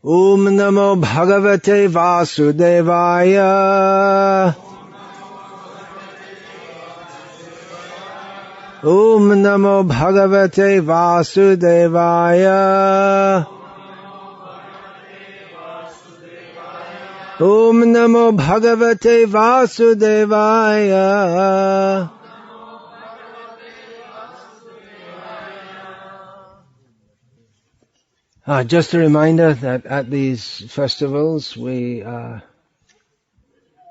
Om Namo Bhagavate Vasudevaya. Om Namo Bhagavate Vasudevaya. Om Namo Bhagavate Vasudevaya. Just a reminder that at these festivals we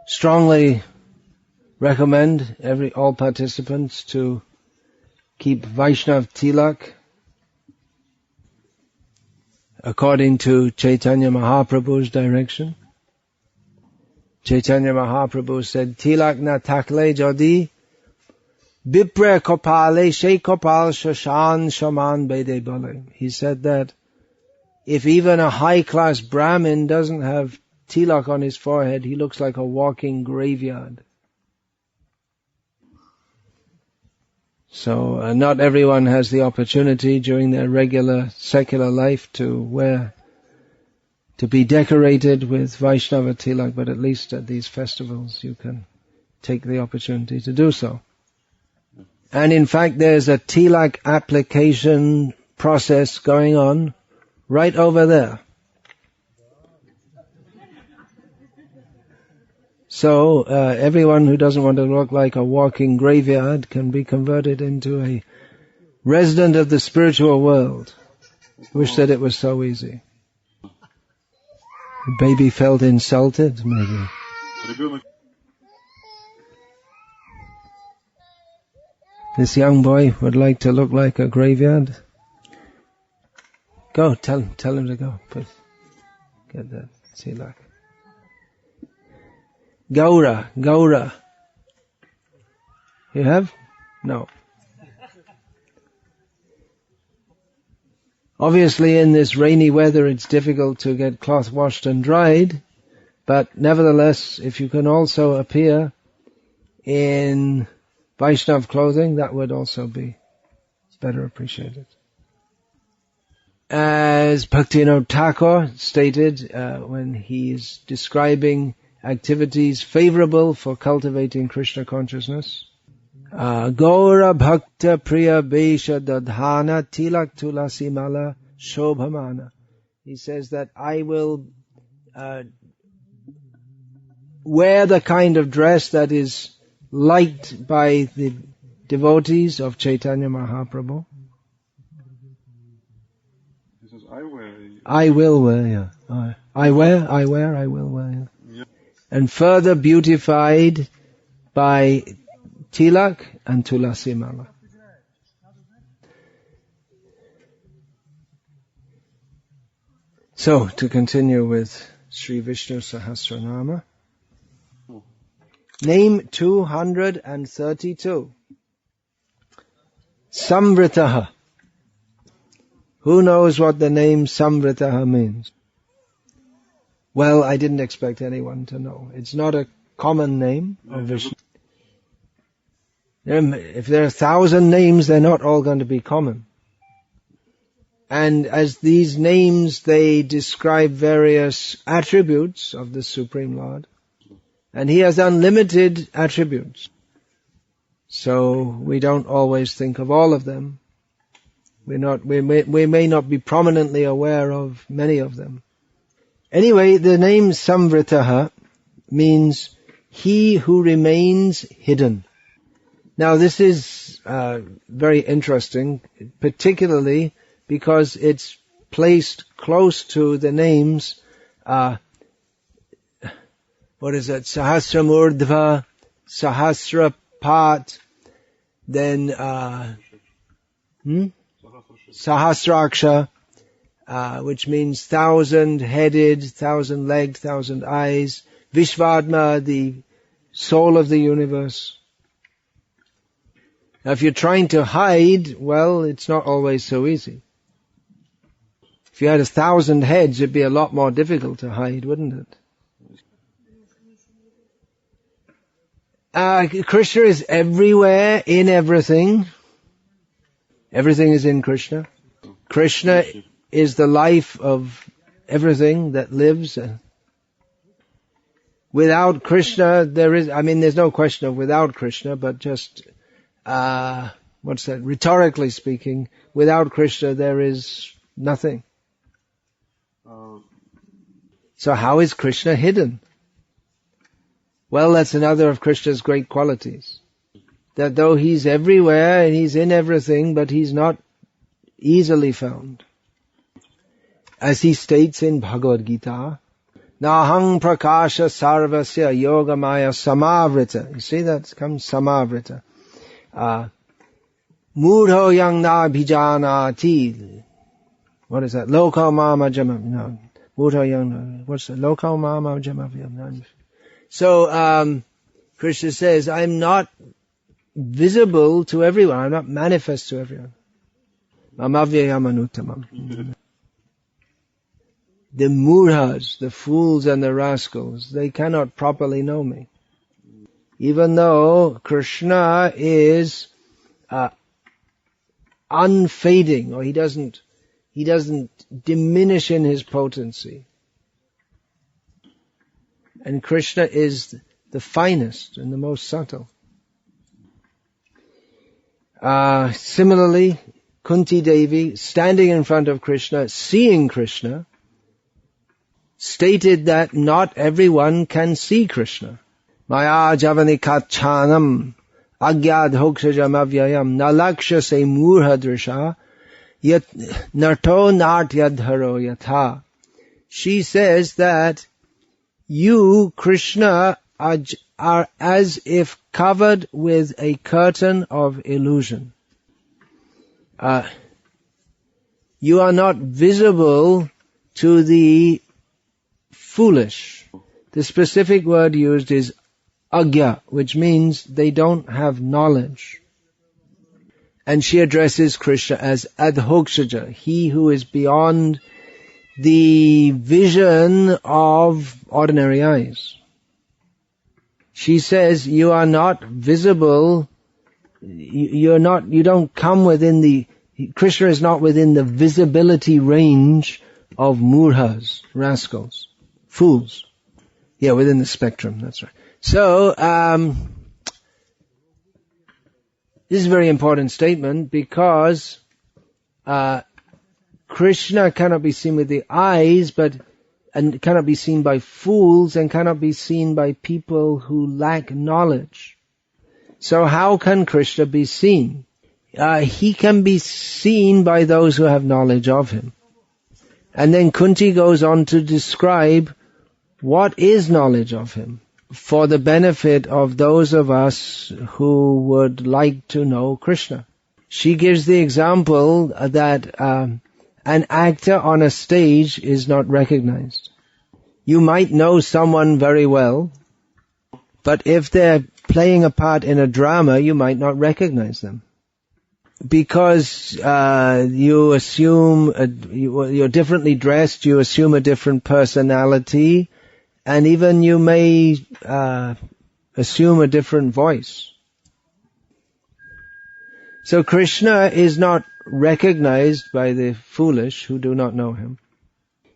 strongly recommend all participants to keep Vaishnav Tilak according to Chaitanya Mahaprabhu's direction. Chaitanya Mahaprabhu said, Tilak na takle jodi bipre kopale she kopal shashan shaman bede bale. He said that if even a high-class Brahmin doesn't have tilak on his forehead, he looks like a walking graveyard. So not everyone has the opportunity during their regular secular life to be decorated with Vaishnava tilak, but at least at these festivals you can take the opportunity to do so. And in fact there's a tilak application process going on right over there. So everyone who doesn't want to look like a walking graveyard can be converted into a resident of the spiritual world. Wish that it was so easy. The baby felt insulted, maybe. This young boy would like to look like a graveyard. Go, tell him to go. Please. Get that. Tilak. Gaura. You have? No. Obviously in this rainy weather it's difficult to get cloth washed and dried, but nevertheless, if you can also appear in Vaishnav clothing, that would also be better appreciated. As Bhakti Thakur stated when he is describing activities favorable for cultivating Krishna consciousness, Gaura Bhakta Priya Besha Dadhana Tilak Tulasi Mala Shobhamana. He says that I will wear the kind of dress that is liked by the devotees of Chaitanya Mahaprabhu. I will wear, yeah. I will wear, yeah. And further beautified by tilak and tulasi mala. So, to continue with Sri Vishnu Sahasranama. Name 232. Samvrtah. Who knows what the name Samvrtah means? Well, I didn't expect anyone to know. It's not a common name of Vishnu. If there are 1,000 names, they're not all going to be common. And as these names, they describe various attributes of the Supreme Lord. And He has unlimited attributes. So we don't always think of all of them. We may not be prominently aware of many of them. Anyway, the name Samvrtah means he who remains hidden. Now this is very interesting, particularly because it's placed close to the names, Sahasramurdhva, Sahasrapat, then Sahasraksha, which means 1,000-headed, 1,000-legged, 1,000 eyes. Vishvadma, the soul of the universe. Now if you're trying to hide, well, it's not always so easy. If you had 1,000 heads, it'd be a lot more difficult to hide, wouldn't it? Krishna is everywhere, in everything. Everything is in Krishna. Krishna is the life of everything that lives. Without Krishna, there's no question of without Krishna, but just, rhetorically speaking, without Krishna there is nothing. So how is Krishna hidden? Well, that's another of Krishna's great qualities. That though he's everywhere and he's in everything, but he's not easily found. As he states in Bhagavad Gita, Nahang prakasha sarvasya yogamaya samvrtah. You see that comes samvrtah. Mudho yang na bhijanati. What is that? Loko mama jamam. No. Mudho yang. What's that? Loko mama jamam. So, Krishna says, I'm not visible to everyone. I'm not manifest to everyone. Mamavyayamanutamam. The murhas, the fools and the rascals, they cannot properly know me. Even though Krishna is unfading, or he doesn't diminish in his potency. And Krishna is the finest and the most subtle. Similarly, Kunti Devi, standing in front of Krishna, seeing Krishna, stated that not everyone can see Krishna. Maya javani kachanam agyad hokshajam avyayam nalaksha se murhadrisha yat narto nartyadharo yatha. She says that you, Krishna, are as if covered with a curtain of illusion. You are not visible to the foolish. The specific word used is agya, which means they don't have knowledge. And she addresses Krishna as adhokshaja, he who is beyond the vision of ordinary eyes. She says, you are not visible, you don't come within Krishna is not within the visibility range of murhas, rascals, fools. Yeah, within the spectrum, that's right. So, this is a very important statement because, Krishna cannot be seen with the eyes, and cannot be seen by fools, and cannot be seen by people who lack knowledge. So how can Krishna be seen? He can be seen by those who have knowledge of him. And then Kunti goes on to describe what is knowledge of him for the benefit of those of us who would like to know Krishna. She gives the example that an actor on a stage is not recognized. You might know someone very well, but if they're playing a part in a drama, you might not recognize them. Because you assume, you're differently dressed, you assume a different personality, and even you may assume a different voice. So Krishna is not recognized by the foolish who do not know him.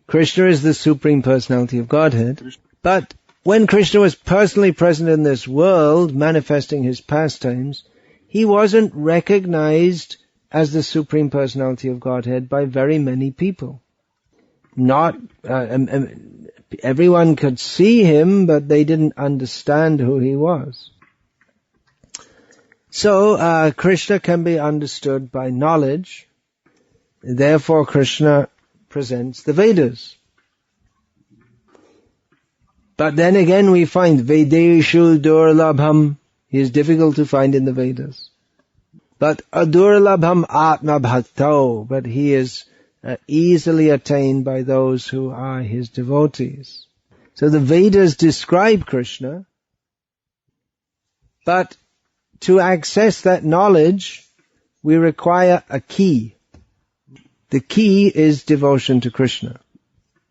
Krishna is the Supreme Personality of Godhead. But when Krishna was personally present in this world, manifesting his pastimes, he wasn't recognized as the Supreme Personality of Godhead by very many people. Not everyone could see him, but they didn't understand who he was. So, Krishna can be understood by knowledge. Therefore, Krishna presents the Vedas. But then again we find Vedeshu Durlabham. He is difficult to find in the Vedas. But Adurlabham Atma Bhakto. But he is easily attained by those who are his devotees. So the Vedas describe Krishna. But to access that knowledge, we require a key. The key is devotion to Krishna.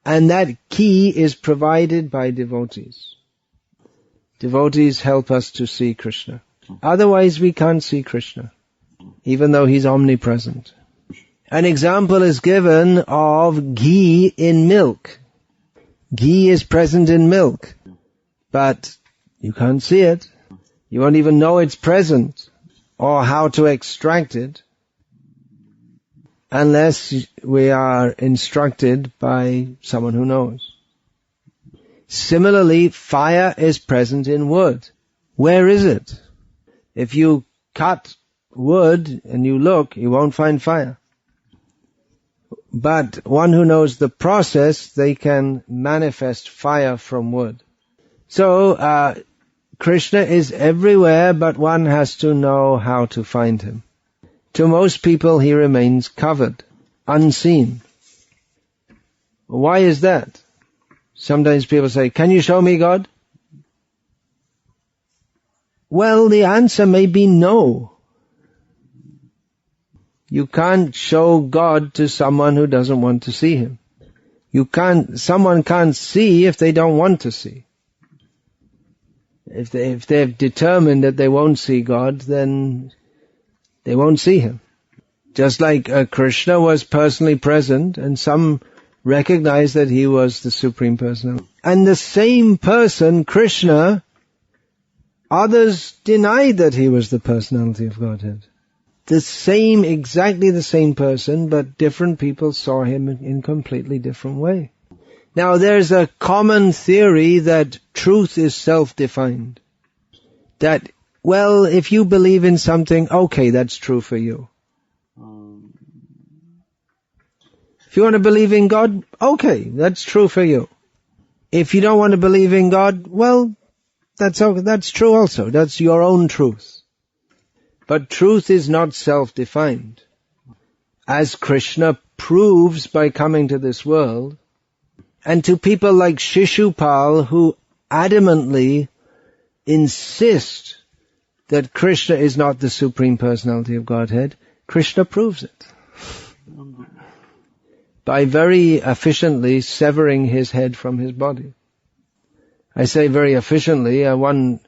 And that key is provided by devotees. Devotees help us to see Krishna. Otherwise we can't see Krishna, even though he's omnipresent. An example is given of ghee in milk. Ghee is present in milk, but you can't see it. You won't even know it's present or how to extract it unless we are instructed by someone who knows. Similarly, fire is present in wood. Where is it? If you cut wood and you look, you won't find fire. But one who knows the process, they can manifest fire from wood. So, Krishna is everywhere, but one has to know how to find him. To most people, he remains covered, unseen. Why is that? Sometimes people say, can you show me God? Well, the answer may be no. You can't show God to someone who doesn't want to see him. Someone can't see if they don't want to see. If they've determined that they won't see God, then they won't see him. Just like Krishna was personally present, and some recognized that he was the Supreme Personality. And the same person, Krishna, others denied that he was the personality of Godhead. Exactly the same person, but different people saw him in completely different way. Now there's a common theory that truth is self-defined. That, well, if you believe in something, okay, that's true for you. If you want to believe in God, okay, that's true for you. If you don't want to believe in God, well, that's true also. That's your own truth. But truth is not self-defined. As Krishna proves by coming to this world, and to people like Shishupal who adamantly insist that Krishna is not the Supreme Personality of Godhead, Krishna proves it. By very efficiently severing his head from his body. I say very efficiently. One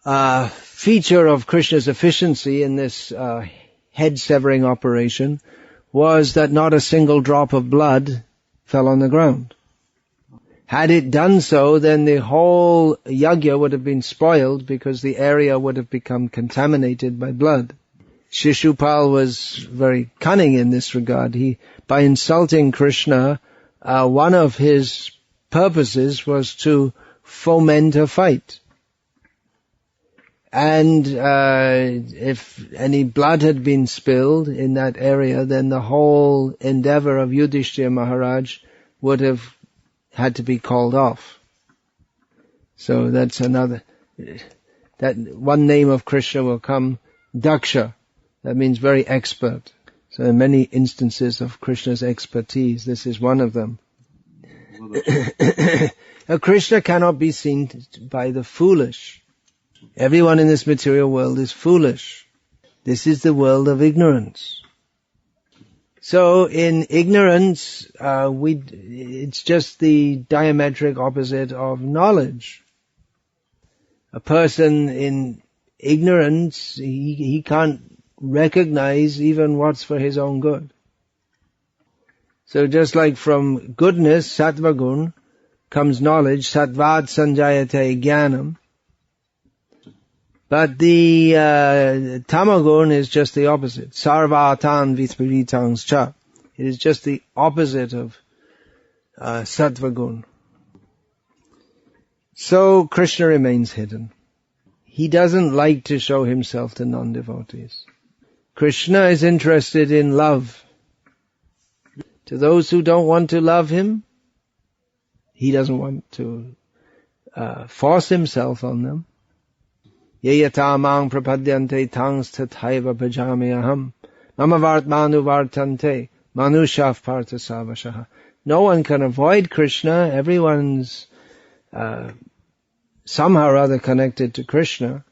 feature of Krishna's efficiency in this head-severing operation was that not a single drop of blood fell on the ground. Had it done so, then the whole yajna would have been spoiled because the area would have become contaminated by blood. Shishupal was very cunning in this regard. By insulting Krishna, one of his purposes was to foment a fight. And if any blood had been spilled in that area, then the whole endeavor of Yudhishthira Maharaj would have had to be called off. So that's another. That one name of Krishna will come, Daksha. That means very expert. So in many instances of Krishna's expertise, this is one of them. Krishna cannot be seen by the foolish. Everyone in this material world is foolish. This is the world of ignorance. So in ignorance, it's just the diametric opposite of knowledge. A person in ignorance, he can't recognize even what's for his own good. So just like from goodness, sattva gun, comes knowledge, sattvad sanjayate jnanam. But the tamagun is just the opposite. Sarvatan visparitangs cha. It is just the opposite of sattva gun. So Krishna remains hidden. He doesn't like to show himself to non-devotees. Krishna is interested in love. To those who don't want to love him, he doesn't want to force himself on them. Yeyatamang prapadyante tangs tathaiva bhajami aham mama vartmanu vartante manushav partha savashaha. No one can avoid Krishna. Everyone's somehow or other connected to Krishna.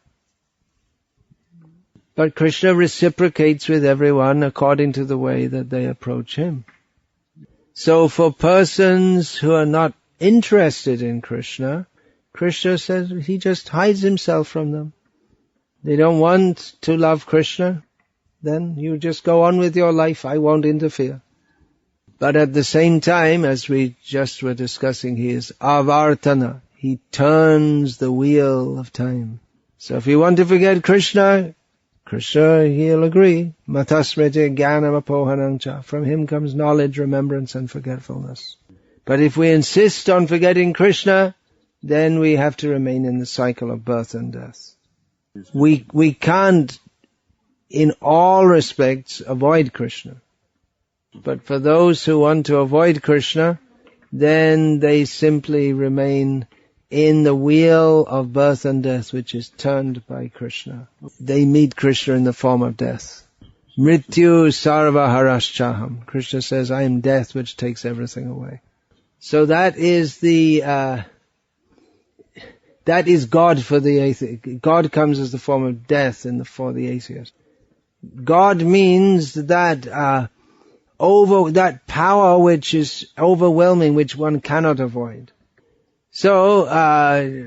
But Krishna reciprocates with everyone according to the way that they approach him. So for persons who are not interested in Krishna, Krishna says he just hides himself from them. They don't want to love Krishna. then you just go on with your life. I won't interfere. But at the same time, as we just were discussing, he is avartana. He turns the wheel of time. So if you want to forget Krishna, he'll agree. Matasmriti jnanam apohanam cha. From him comes knowledge, remembrance and forgetfulness. But if we insist on forgetting Krishna, then we have to remain in the cycle of birth and death. We can't, in all respects, avoid Krishna. But for those who want to avoid Krishna, then they simply remain in the wheel of birth and death, which is turned by Krishna. They meet Krishna in the form of death. Mrityu sarva haraschaham. Krishna says, I am death which takes everything away. So that is that is God for the atheist. God comes as the form of death for the atheist. God means that that power which is overwhelming, which one cannot avoid. So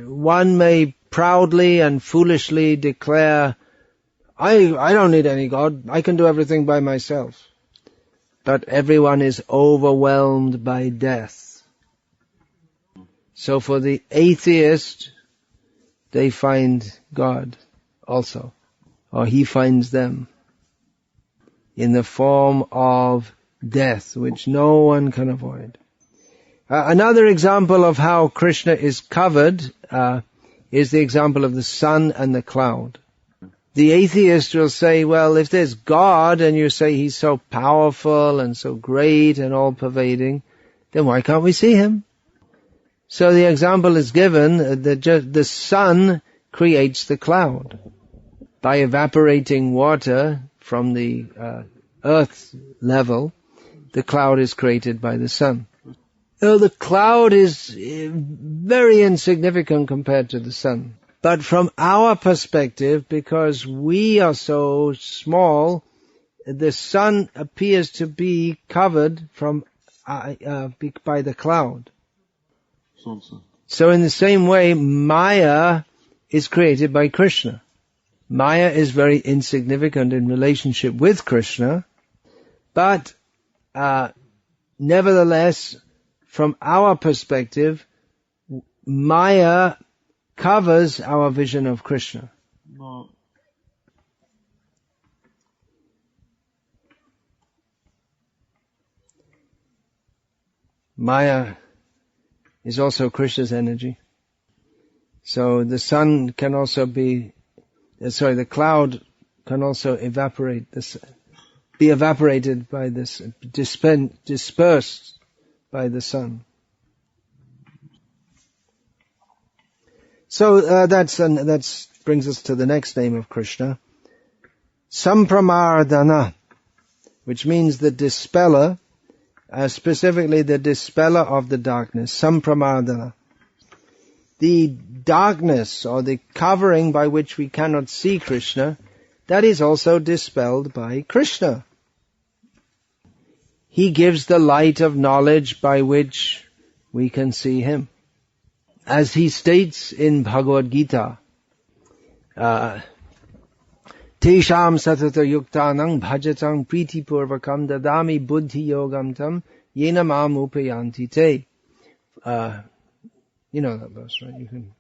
one may proudly and foolishly declare, I don't need any God, I can do everything by myself. But everyone is overwhelmed by death. So for the atheist, they find God also, or he finds them in the form of death, which no one can avoid. Another example of how Krishna is covered is the example of the sun and the cloud. The atheist will say, well, if there's God and you say he's so powerful and so great and all-pervading, then why can't we see him? So the example is given that the sun creates the cloud. By evaporating water from the earth level, the cloud is created by the sun. The cloud is very insignificant compared to the sun. But from our perspective, because we are so small, the sun appears to be covered by the cloud. So in the same way, Maya is created by Krishna. Maya is very insignificant in relationship with Krishna, but nevertheless, from our perspective, Maya covers our vision of Krishna. No. Maya is also Krishna's energy. So the sun can also the cloud can also be evaporated by this, dispersed by the sun. So that brings us to the next name of Krishna, Sampramardanah, which means the dispeller, specifically the dispeller of the darkness, Sampramardanah. The darkness or the covering by which we cannot see Krishna, that is also dispelled by Krishna. He gives the light of knowledge by which we can see him. As he states in Bhagavad Gita, Tesham satata yuktanang bhajatang priti purvakam dadami buddhi yogam tam yena mam upayanti te. You know that verse, right? You can.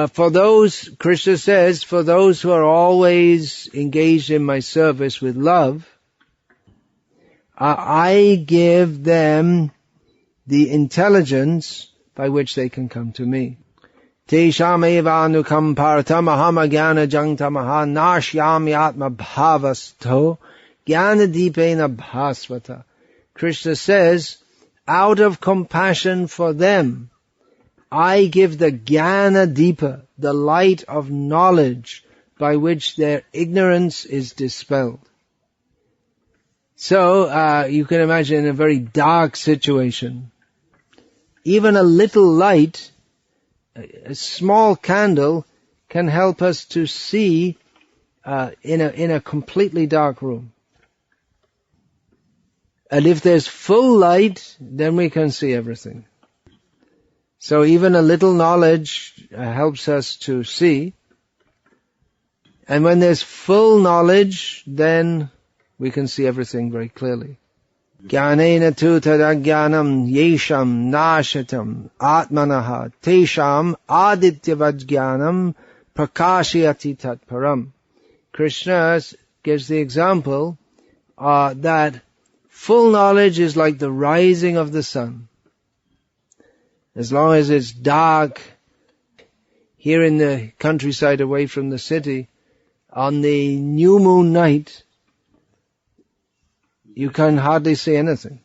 For those, Krishna says, for those who are always engaged in my service with love, I give them the intelligence by which they can come to me. Tesham eva anukam partam aham agyana jangtamaha nashyami atma bhavasto jnana dipena bhasvata. Krishna says, out of compassion for them, I give the jnana dipa, the light of knowledge by which their ignorance is dispelled. So, you can imagine in a very dark situation, even a little light, a small candle, can help us to see in a completely dark room. And if there's full light, then we can see everything. So even a little knowledge helps us to see. And when there's full knowledge, then we can see everything very clearly. Jnanena tu tadajnanam yesham nashatam atmanaha tesham adityavajnanam prakashyati tatparam. Krishna gives the example that full knowledge is like the rising of the sun. As long as it's dark here in the countryside away from the city, on the new moon night, you can hardly see anything.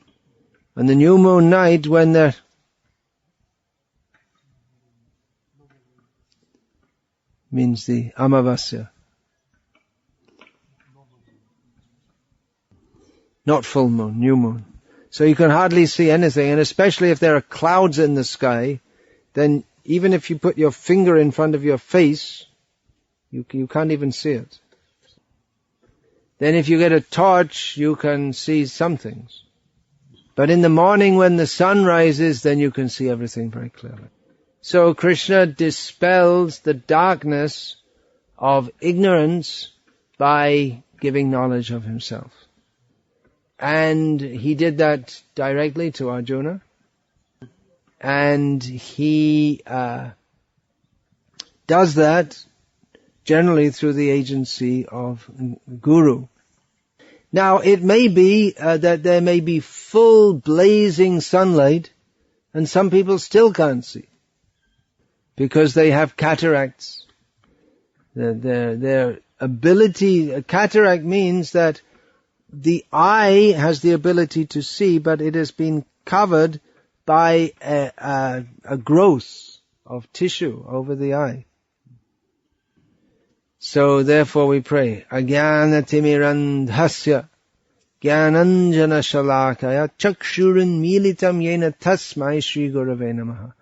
On the new moon night, when means the Amavasya. Not full moon, new moon. So you can hardly see anything, and especially if there are clouds in the sky, then even if you put your finger in front of your face, you can't even see it. Then if you get a torch, you can see some things. But in the morning when the sun rises, then you can see everything very clearly. So Krishna dispels the darkness of ignorance by giving knowledge of himself. And he did that directly to Arjuna. And he does that generally through the agency of Guru. Now, it may be that there may be full blazing sunlight, and some people still can't see, because they have cataracts. Their ability, a cataract means that the eye has the ability to see, but it has been covered by a growth of tissue over the eye. So therefore we pray, Ajnanatimmirandhasya Jnananjana Shalakaya Chakshurin Militam Yena Tasmai Shri Gurave Namaha.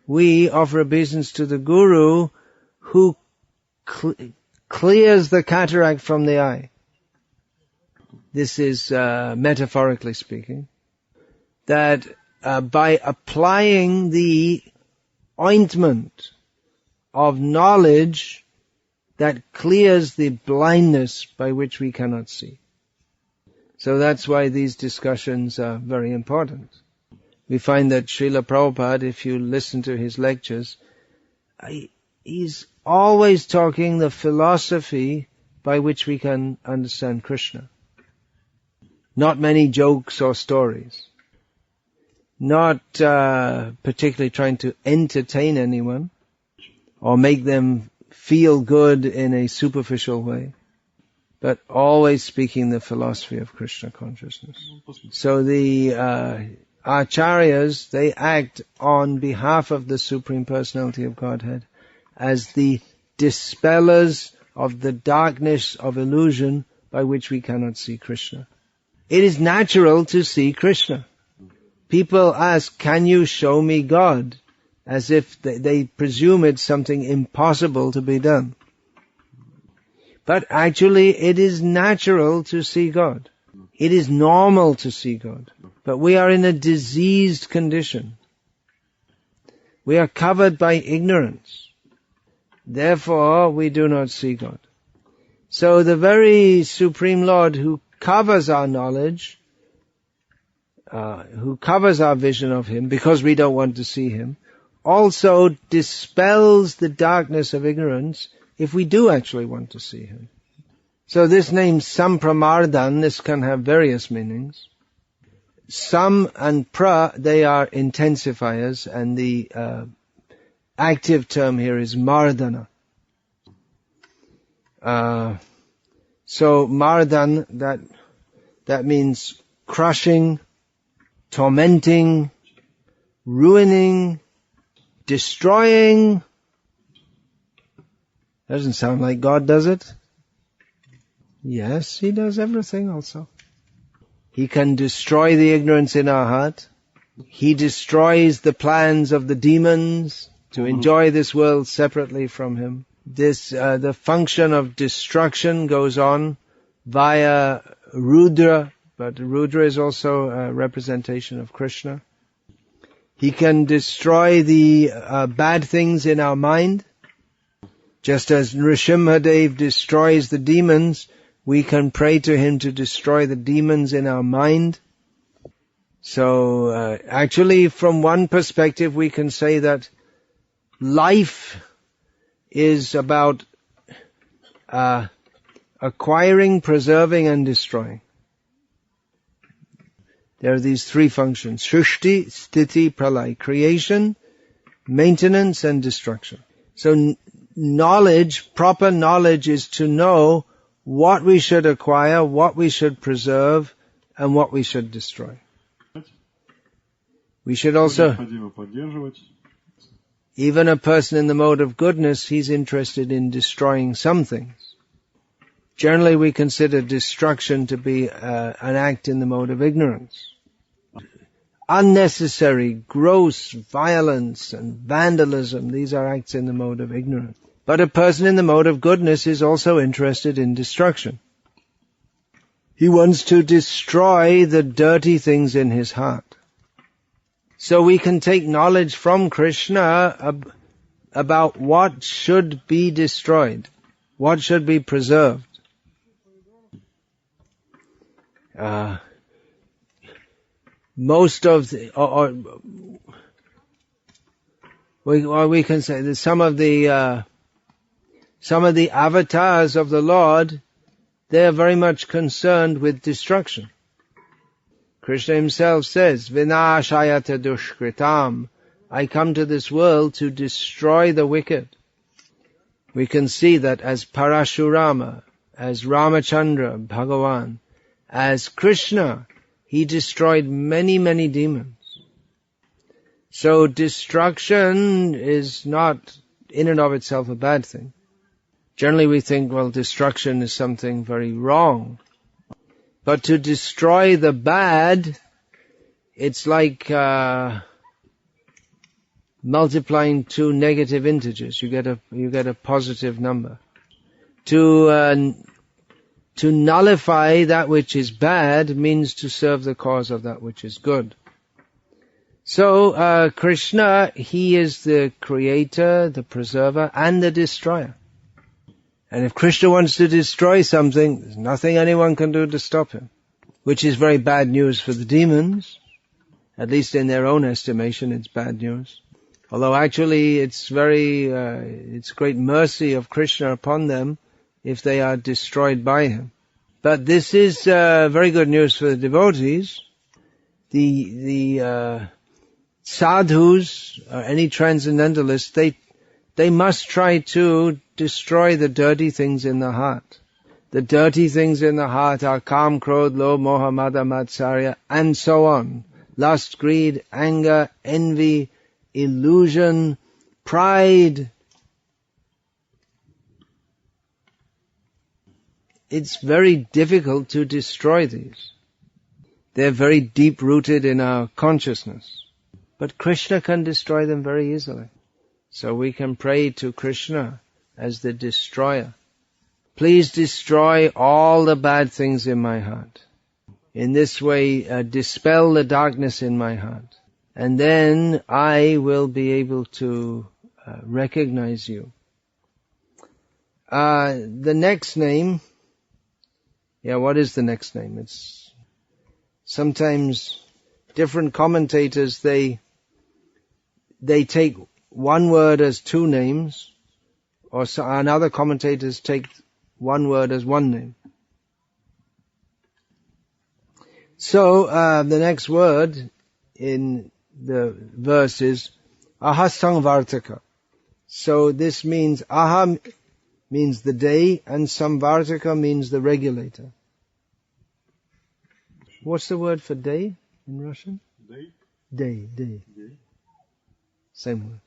We offer obeisance to the Guru who clears the cataract from the eye. This is metaphorically speaking, that by applying the ointment of knowledge that clears the blindness by which we cannot see. So that's why these discussions are very important. We find that Srila Prabhupada, if you listen to his lectures, he's always talking the philosophy by which we can understand Krishna. Not many jokes or stories. Not particularly trying to entertain anyone or make them feel good in a superficial way, but always speaking the philosophy of Krishna consciousness. So the Acharyas, they act on behalf of the Supreme Personality of Godhead as the dispellers of the darkness of illusion by which we cannot see Krishna. It is natural to see Krishna. People ask, can you show me God? As if they presume it's something impossible to be done. But actually it is natural to see God. It is normal to see God. But we are in a diseased condition. We are covered by ignorance. Therefore we do not see God. So the very Supreme Lord who covers our knowledge, who covers our vision of Him because we don't want to see Him, also dispels the darkness of ignorance if we do actually want to see Him. So this name Sampramardanah, this can have various meanings. Sam and pra, they are intensifiers, and the active term here is mardana. So mardan, that means crushing, tormenting, ruining, destroying. Doesn't sound like God, does it? Yes, He does everything also. He can destroy the ignorance in our heart. He destroys the plans of the demons to enjoy this world separately from Him. The function of destruction goes on via Rudra, but Rudra is also a representation of Krishna. He can destroy the bad things in our mind. Just as Nrsimhadev destroys the demons, we can pray to him to destroy the demons in our mind. So actually, from one perspective, we can say that life is about acquiring, preserving, and destroying. There are these three functions: Shrishti, Sthiti, Pralay. Creation, maintenance, and destruction. So knowledge, proper knowledge, is to know what we should acquire, what we should preserve, and what we should destroy. We should also, even a person in the mode of goodness, he's interested in destroying some things. Generally, we consider destruction to be an act in the mode of ignorance. Unnecessary, gross violence and vandalism, these are acts in the mode of ignorance. But a person in the mode of goodness is also interested in destruction. He wants to destroy the dirty things in his heart. So we can take knowledge from Krishna about what should be destroyed, what should be preserved. Most of the, or we can say that some of the avatars of the Lord, they are very much concerned with destruction. Krishna himself says, Vinashayata dushkritam, I come to this world to destroy the wicked. We can see that as Parashurama, as Ramachandra, Bhagavan, as Krishna, he destroyed many, many demons. So destruction is not in and of itself a bad thing. Generally we think, well, destruction is something very wrong. But to destroy the bad, it's like multiplying two negative integers. You get a positive number. To nullify that which is bad means to serve the cause of that which is good. So Krishna, he is the creator, the preserver, and the destroyer. And if Krishna wants to destroy something, there's nothing anyone can do to stop him. Which is very bad news for the demons. At least in their own estimation, it's bad news. Although actually it's great mercy of Krishna upon them if they are destroyed by him. But this is very good news for the devotees. The sadhus, or any transcendentalists, they must try to destroy the dirty things in the heart. The dirty things in the heart are kam, krodh, lobh, moha, mada, matsarya, and so on. Lust, greed, anger, envy, illusion, pride. It's very difficult to destroy these. They're very deep-rooted in our consciousness. But Krishna can destroy them very easily. So we can pray to Krishna as the destroyer. Please destroy all the bad things in my heart. In this way, dispel the darkness in my heart. And then I will be able to recognize you. The next name, what is the next name? It's sometimes different commentators, they take one word as two names, and other commentators take one word as one name. So the next word in the verse is aha samvartakah. So this means aha means the day, and samvartakah means the regulator. What's the word for day in Russian? Day. Same word.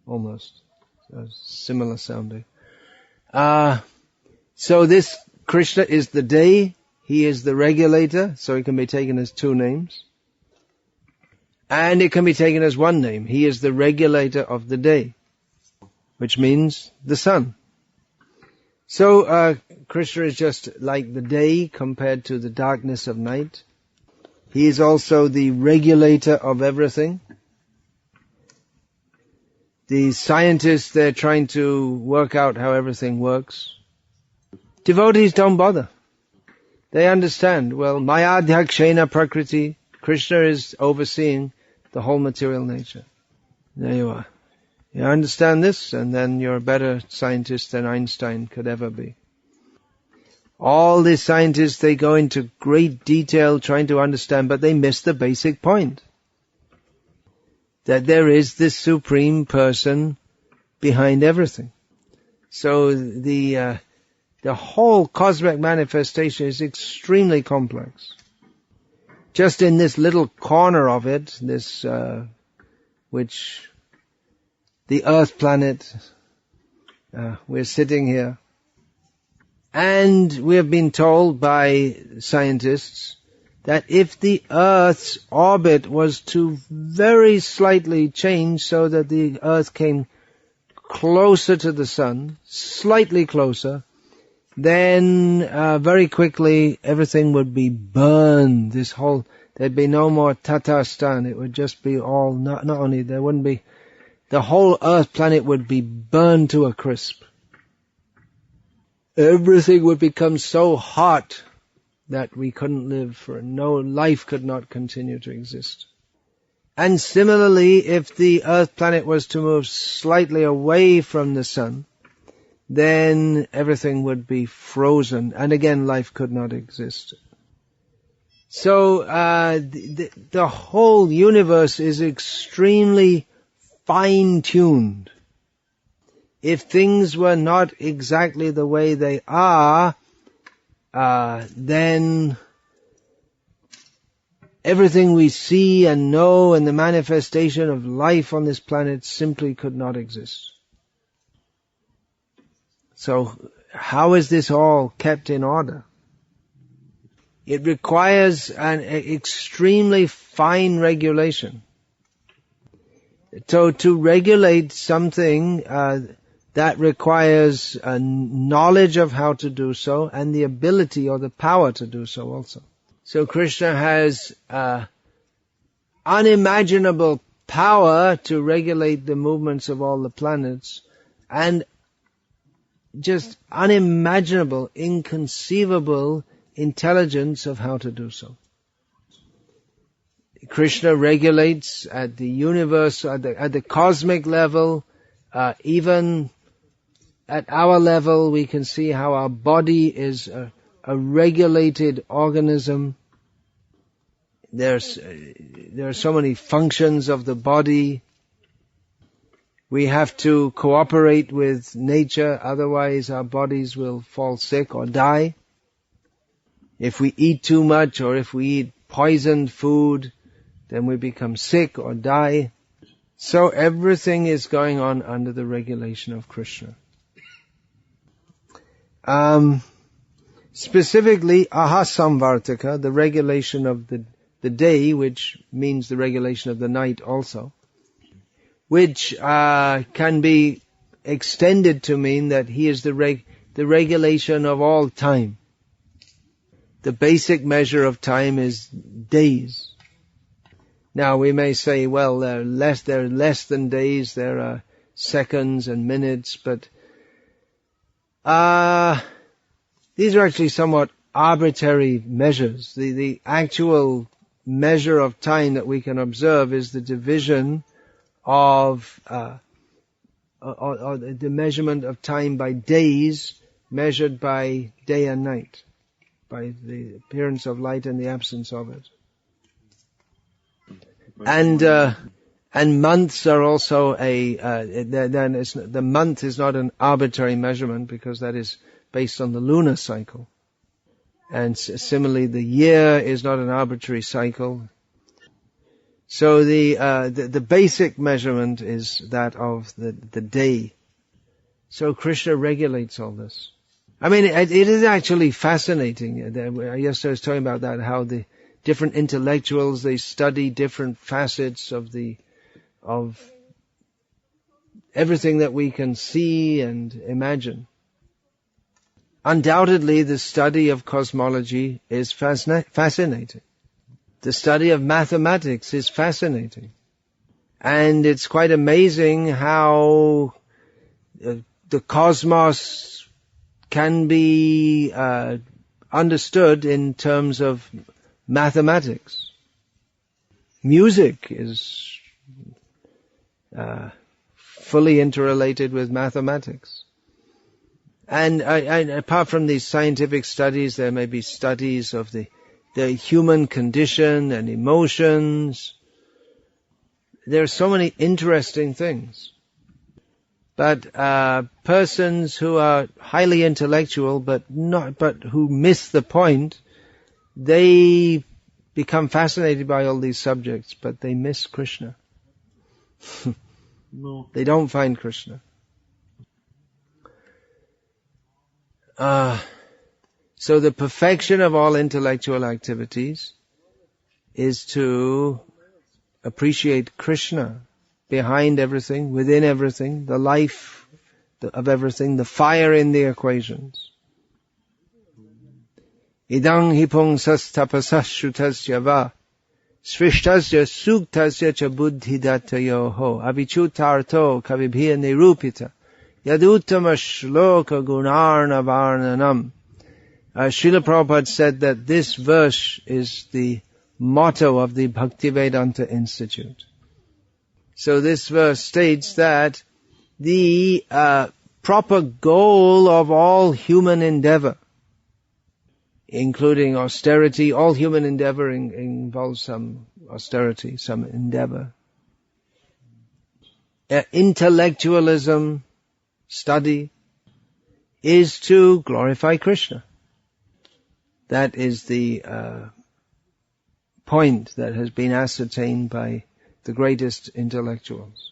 Almost. Similar sounding. So this Krishna is the day, he is the regulator, so it can be taken as two names. And it can be taken as one name. He is the regulator of the day, which means the sun. So Krishna is just like the day compared to the darkness of night. He is also the regulator of everything. The scientists, they're trying to work out how everything works. Devotees don't bother. They understand, well, Mayadhyakshena Prakriti, Krishna is overseeing the whole material nature. There you are. You understand this, and then you're a better scientist than Einstein could ever be. All the scientists, they go into great detail trying to understand, but they miss the basic point. That there is this supreme person behind everything. So the whole cosmic manifestation is extremely complex. Just in this little corner of it, this which the Earth planet, we're sitting here, and we have been told by scientists that if the Earth's orbit was to very slightly change so that the Earth came closer to the Sun, slightly closer, then very quickly everything would be burned. There'd be no more Tatarstan. It would just be all, not only, there wouldn't be, the whole Earth planet would be burned to a crisp. Everything would become so hot that we couldn't live, no life could not continue to exist. And similarly, if the Earth planet was to move slightly away from the Sun, then everything would be frozen, and again life could not exist. So the whole universe is extremely fine-tuned. If things were not exactly the way they are, then everything we see and know and the manifestation of life on this planet simply could not exist. So how is this all kept in order? It requires an extremely fine regulation. So to regulate something, that requires a knowledge of how to do so and the ability or the power to do so also. So Krishna has unimaginable power to regulate the movements of all the planets, and just unimaginable, inconceivable intelligence of how to do so. Krishna regulates at the universe, at the cosmic level, even at our level we can see how our body is a regulated organism. There are so many functions of the body. We have to cooperate with nature, otherwise our bodies will fall sick or die. If we eat too much or if we eat poisoned food, then we become sick or die. So everything is going on under the regulation of Krishna. Specifically, Samvrtah, the regulation of the day, which means the regulation of the night also, which can be extended to mean that he is the regulation of all time. The basic measure of time is days. Now we may say, well, there are less than days, there are seconds and minutes, but these are actually somewhat arbitrary measures. The actual measure of time that we can observe is the division of or the measurement of time by days, measured by day and night, by the appearance of light and the absence of it. And months are also the month is not an arbitrary measurement because that is based on the lunar cycle. And similarly, the year is not an arbitrary cycle. So the basic measurement is that of the day. So Krishna regulates all this. I mean, it is actually fascinating. Yesterday I was talking about that, how the different intellectuals, they study different facets of everything that we can see and imagine. Undoubtedly, the study of cosmology is fascinating. The study of mathematics is fascinating. And it's quite amazing how the cosmos can be understood in terms of mathematics. Music is fully interrelated with mathematics. And apart from these scientific studies, there may be studies of the human condition and emotions. There are so many interesting things. But persons who are highly intellectual but who miss the point, they become fascinated by all these subjects, but they miss Krishna. No. They don't find Krishna. So the perfection of all intellectual activities is to appreciate Krishna behind everything, within everything, the life of everything, the fire in the equations. Idang hipung sastapasah shrutasya va srishtasya suktasya cha buddhidatayoho avichutarto kavibhya nirupita yaduttama shloka gunarna varnanam. Srila Prabhupada said that this verse is the motto of the Bhaktivedanta Institute. So this verse states that the proper goal of all human endeavor, including austerity, all human endeavor involves some austerity, some endeavor. Intellectualism, study, is to glorify Krishna. That is the point that has been ascertained by the greatest intellectuals.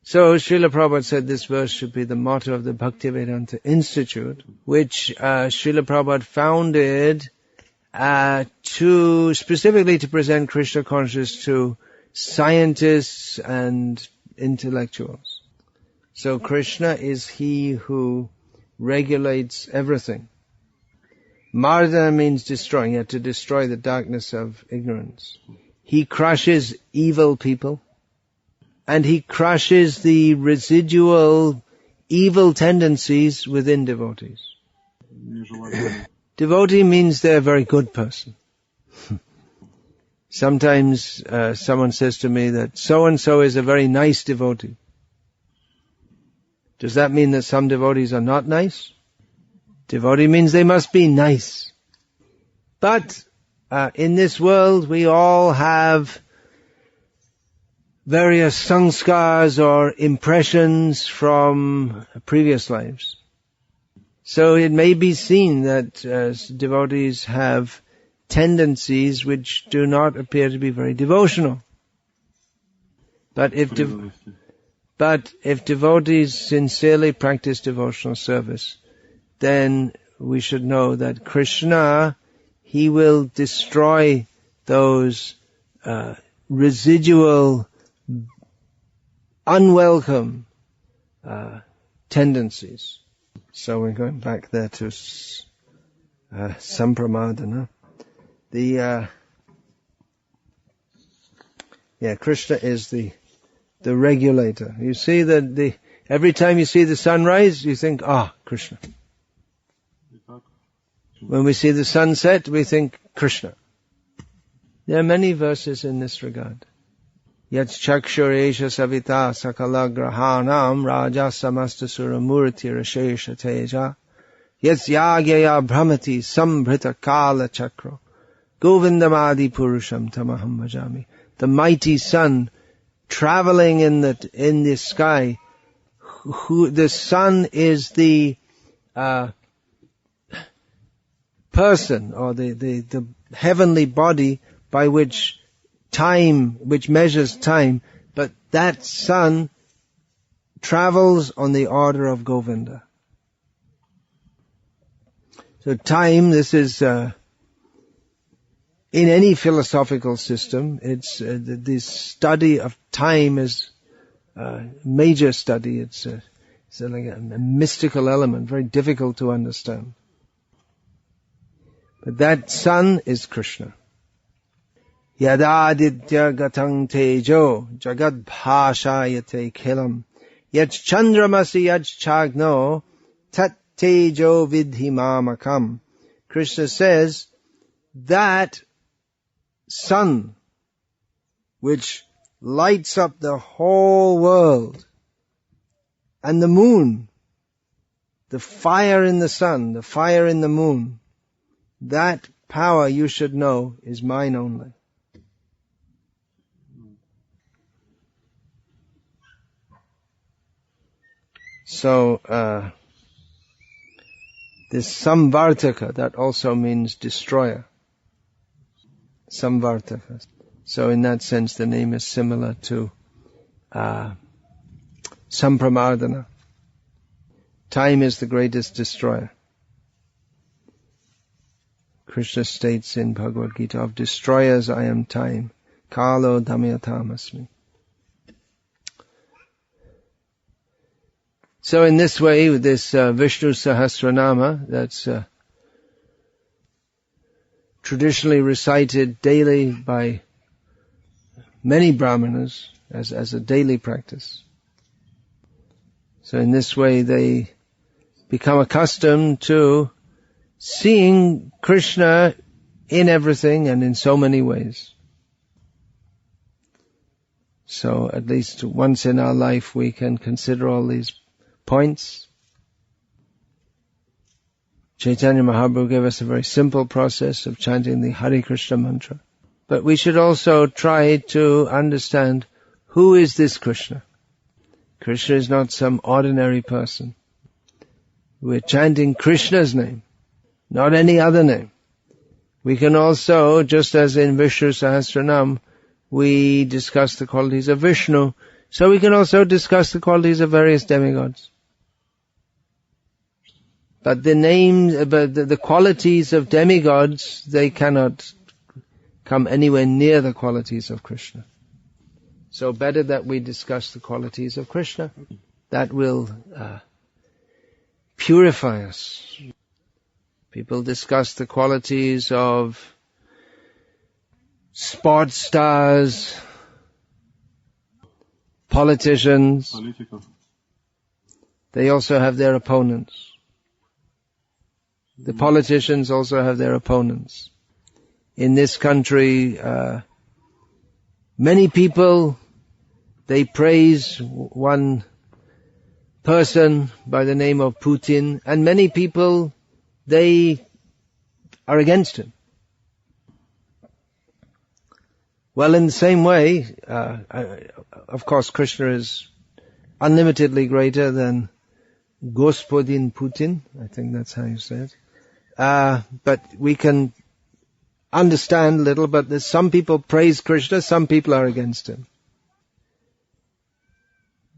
So Srila Prabhupada said this verse should be the motto of the Bhaktivedanta Institute, which Srila Prabhupada founded specifically to present Krishna consciousness to scientists and intellectuals. So Krishna is he who regulates everything. Mardana means destroying, to destroy the darkness of ignorance. He crushes evil people, and he crushes the residual evil tendencies within devotees. Devotee means they're a very good person. Sometimes someone says to me that so-and-so is a very nice devotee. Does that mean that some devotees are not nice? Devotee means they must be nice. But in this world we all have various sanskars or impressions from previous lives. So it may be seen that devotees have tendencies which do not appear to be very devotional. But if devotees sincerely practice devotional service, then we should know that Krishna, he will destroy those residual, unwelcome tendencies. So we're going back there to Sampramardanah. Krishna is the regulator. You see that every time you see the sunrise, you think, Krishna. When we see the sunset, we think Krishna. There are many verses in this regard. Yat chakshuresha savita sakala grahanam raja samasta suramurti rashesha teja yat yagyaya brahmati samvrtah kala chakro govindamadi purusham tamaham bhajami. The mighty sun traveling in the sky. The sun is the person or the heavenly body by which measures time, but that sun travels on the order of Govinda. So time, this is in any philosophical system, it's the study of time is a major study. It's like a mystical element, very difficult to understand. But that sun is Krishna. Yadaditya gatang tejo jagad bhashayate khilam yach chandramasi yach chagno tat tejo vidhimamakam. Krishna says that sun which lights up the whole world, and the moon, the fire in the sun, the fire in the moon, that power you should know is mine only. So, this samvartakah, that also means destroyer. Samvartakah. So in that sense, the name is similar to Sampramardanah. Time is the greatest destroyer. Krishna states in Bhagavad Gita, of destroyers I am time. Kalo damyatam. So in this way, with this Vishnu Sahasranama, that's traditionally recited daily by many brahmanas as a daily practice. So in this way they become accustomed to seeing Krishna in everything and in so many ways. So at least once in our life we can consider all these points. Chaitanya Mahaprabhu gave us a very simple process of chanting the Hare Krishna mantra. But we should also try to understand, who is this Krishna? Krishna is not some ordinary person. We're chanting Krishna's name, not any other name. We can also, just as in Vishnu Sahasranam, we discuss the qualities of Vishnu, so we can also discuss the qualities of various demigods. But the qualities of demigods, they cannot come anywhere near the qualities of Krishna. So better that we discuss the qualities of Krishna. That will purify us. People discuss the qualities of sports stars, politicians. They also have their opponents. The politicians also have their opponents. In this country, many people, they praise one person by the name of Putin, and many people, they are against him. Well, in the same way, of course, Krishna is unlimitedly greater than Gospodin Putin. I think that's how you say it. But we can understand a little, but there's some people praise Krishna, some people are against him.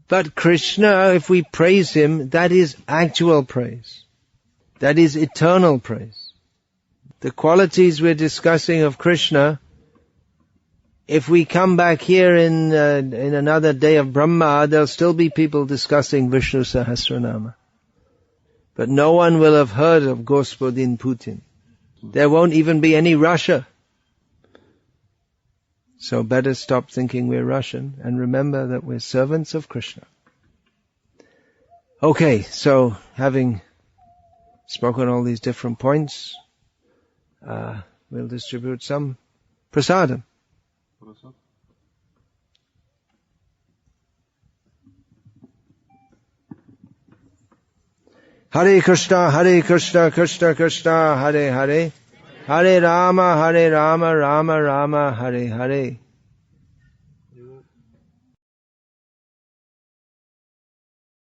But Krishna, if we praise him, that is actual praise. That is eternal praise. The qualities we're discussing of Krishna, if we come back here in another day of Brahma, there'll still be people discussing Vishnu Sahasranama. But no one will have heard of Gospodin Putin. There won't even be any Russia. So better stop thinking we're Russian and remember that we're servants of Krishna. Okay, so having spoken all these different points, we'll distribute some prasadam. Hare Krishna, Krishna Krishna, Hare Hare, Hare Rama, Rama Rama, Hare Hare.